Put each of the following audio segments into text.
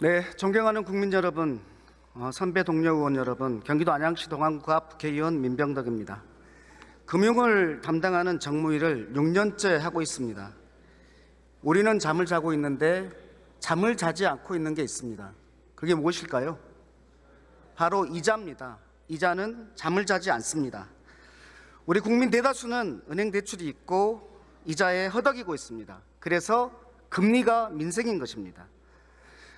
네, 존경하는 국민 여러분, 선배 동료 의원 여러분, 경기도 안양시 동안구갑 국회의원 민병덕입니다. 금융을 담당하는 정무위를 6년째 하고 있습니다. 우리는 잠을 자고 있는데 잠을 자지 않고 있는 게 있습니다. 그게 무엇일까요? 바로 이자입니다. 이자는 잠을 자지 않습니다. 우리 국민 대다수는 은행 대출이 있고 이자에 허덕이고 있습니다. 그래서 금리가 민생인 것입니다.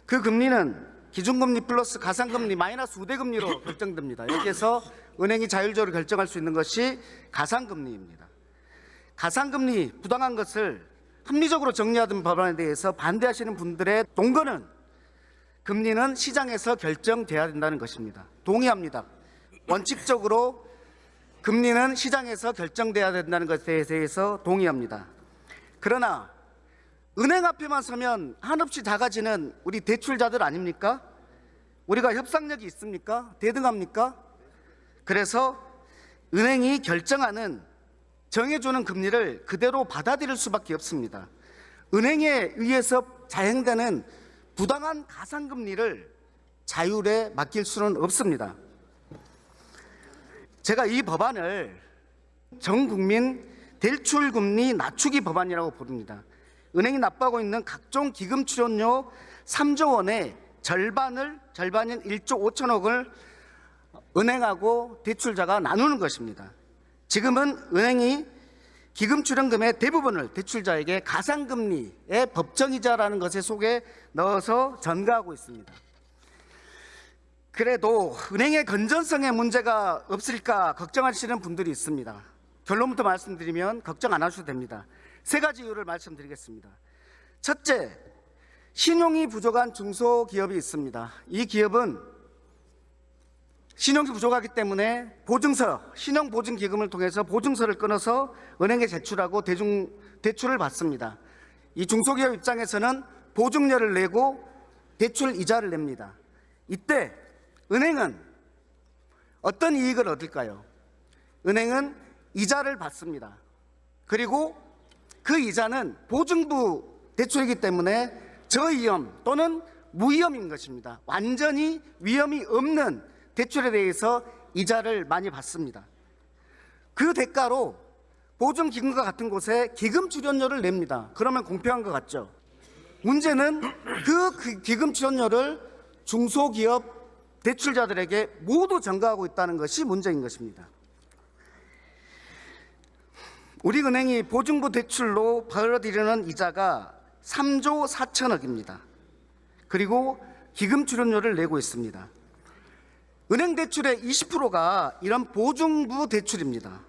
그 금리는 기준금리 플러스 가상금리 마이너스 우대금리로 결정됩니다. 여기에서 은행이 자율적으로 결정할 수 있는 것이 가상금리입니다. 가상금리 부당한 것을 합리적으로 정리하던 법안에 대해서 반대하시는 분들의 동거는 금리는 시장에서 결정돼야 된다는 것입니다. 동의합니다. 원칙적으로 금리는 시장에서 결정돼야 된다는 것에 대해서 동의합니다. 그러나 은행 앞에만 서면 한없이 작아지는 우리 대출자들 아닙니까? 우리가 협상력이 있습니까? 대등합니까? 그래서 은행이 결정하는 정해주는 금리를 그대로 받아들일 수밖에 없습니다. 은행에 의해서 자행되는 부당한 가상금리를 자율에 맡길 수는 없습니다. 제가 이 법안을 전국민 대출금리 낮추기 법안이라고 부릅니다. 은행이 납부하고 있는 각종 기금 출연료 3조 원의 절반인 1조 5천억을 은행하고 대출자가 나누는 것입니다. 지금은 은행이 기금 출연금의 대부분을 대출자에게 가상금리의 법정이자라는 것에 속에 넣어서 전가하고 있습니다. 그래도 은행의 건전성에 문제가 없을까 걱정하시는 분들이 있습니다. 결론부터 말씀드리면 걱정 안 하셔도 됩니다. 세 가지 이유를 말씀드리겠습니다. 첫째, 신용이 부족한 중소기업이 있습니다. 이 기업은 신용이 부족하기 때문에 보증서, 신용보증기금을 통해서 보증서를 끊어서 은행에 제출하고 대출을 받습니다. 이 중소기업 입장에서는 보증료를 내고 대출 이자를 냅니다. 이때 은행은 어떤 이익을 얻을까요? 은행은 이자를 받습니다. 그리고 그 이자는 보증부 대출이기 때문에 저위험 또는 무위험인 것입니다. 완전히 위험이 없는 대출에 대해서 이자를 많이 받습니다. 그 대가로 보증기금과 같은 곳에 기금 출연료를 냅니다. 그러면 공평한 것 같죠? 문제는 그 기금 출연료를 중소기업 대출자들에게 모두 전가하고 있다는 것이 문제인 것입니다. 우리은행이 보증부 대출로 벌어들이는 이자가 3조 4천억입니다. 그리고 기금 출연료를 내고 있습니다. 은행 대출의 20%가 이런 보증부 대출입니다.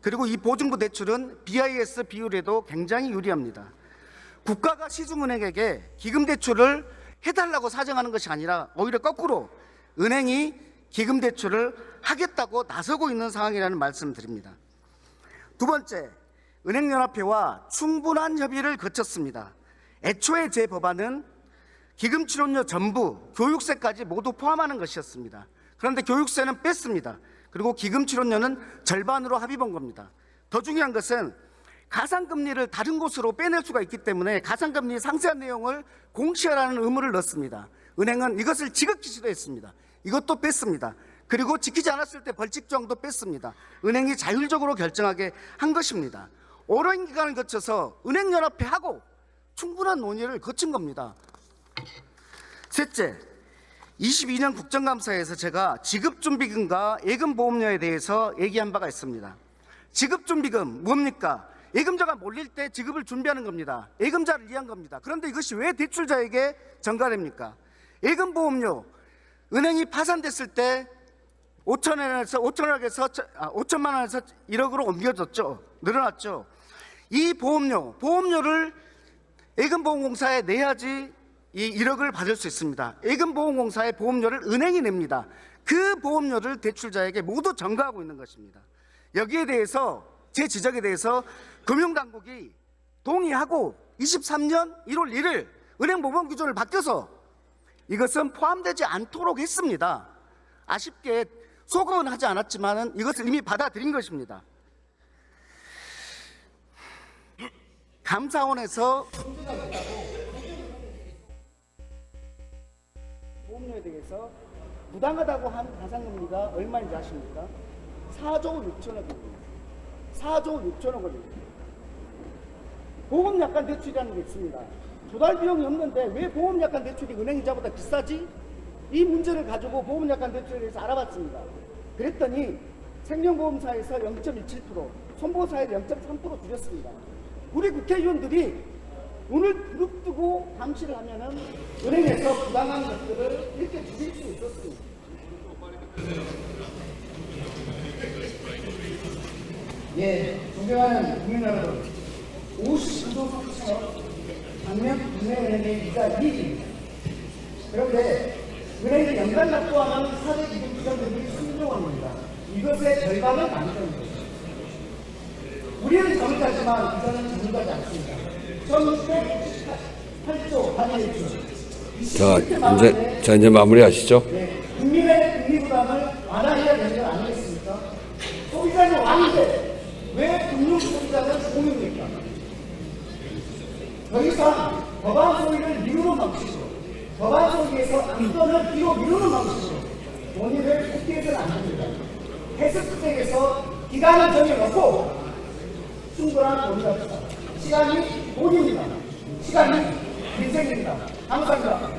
그리고 이 보증부 대출은 BIS 비율에도 굉장히 유리합니다. 국가가 시중은행에게 기금 대출을 해달라고 사정하는 것이 아니라 오히려 거꾸로 은행이 기금 대출을 하겠다고 나서고 있는 상황이라는 말씀을 드립니다. 두 번째, 은행연합회와 충분한 협의를 거쳤습니다. 애초에 제 법안은 기금 출연료 전부, 교육세까지 모두 포함하는 것이었습니다. 그런데 교육세는 뺐습니다. 그리고 기금 출연료는 절반으로 합의본 겁니다. 더 중요한 것은 가상금리를 다른 곳으로 빼낼 수가 있기 때문에 가상금리 상세한 내용을 공시하라는 의무를 넣습니다. 은행은 이것을 지극히 싫어했습니다. 이것도 뺐습니다. 그리고 지키지 않았을 때 벌칙조항도 뺐습니다. 은행이 자율적으로 결정하게 한 것입니다. 오랜 기간을 거쳐서 은행연합회하고 충분한 논의를 거친 겁니다. 셋째, 22년 국정감사에서 제가 지급준비금과 예금보험료에 대해서 얘기한 바가 있습니다. 지급준비금 뭡니까? 예금자가 몰릴 때 지급을 준비하는 겁니다. 예금자를 위한 겁니다. 그런데 이것이 왜 대출자에게 전가됩니까? 예금보험료, 은행이 파산됐을 때 5천만 원에서 1억으로 옮겨졌죠. 늘어났죠. 이 보험료를 예금보험공사에 내야지 이 1억을 받을 수 있습니다. 예금보험공사의 보험료를 은행이 냅니다. 그 보험료를 대출자에게 모두 전가하고 있는 것입니다. 여기에 대해서 제 지적에 대해서 금융당국이 동의하고 23년 1월 1일 은행모범기준을 바뀌어서 이것은 포함되지 않도록 했습니다. 아쉽게 소급은 하지 않았지만 이것을 이미 받아들인 것입니다. 감사원에서 보험료에 대해서 부당하다고 한 가산금리가 얼마인지 아십니까? 4조 6천억입니다. 4조 6천억 원입니다. 보험약관 대출이라는 게 있습니다. 조달 비용이 없는데 왜 보험약관 대출이 은행이자보다 비싸지? 이 문제를 가지고 보험약관 대출에 대해서 알아봤습니다. 그랬더니 생명보험사에서 0.27%, 손보사에서 0.3% 줄였습니다. 우리 국회의원들이 눈을 부릅뜨고 감시를 하면은 은행에서 부당한 것들을 이렇게 줄일 수 있었습니다. 예, 존경하는 국민 여러분, 59조 3천억 작년 국내은행의 이자 2위입니다. 그런데 은행이 연간 납부하는 사대 기금 기관들이 3조 원입니다. 이것의 절반은 아니거든요. 우리는 정의하지만 이자는 정의하지 않습니다. 1998조 단위 자, 이제 마무리하시죠. 네, 국민의 금리 부담을 완화해야 되는 건 아니겠습니까? 소비자는 왕인데 왜 금융 소비자는 공유입니까? 더 이상 법안 소위를 미루는 방식으로, 법안 소위에서 안건을 뒤로 미루는 방식으로 논의를 국회에서는 안 됩니다. 해석특책에서 기간을 정해놓고 충분한 논의가 있다. 시간이 돈입니다. 시간이 민생입니다. 감사합니다.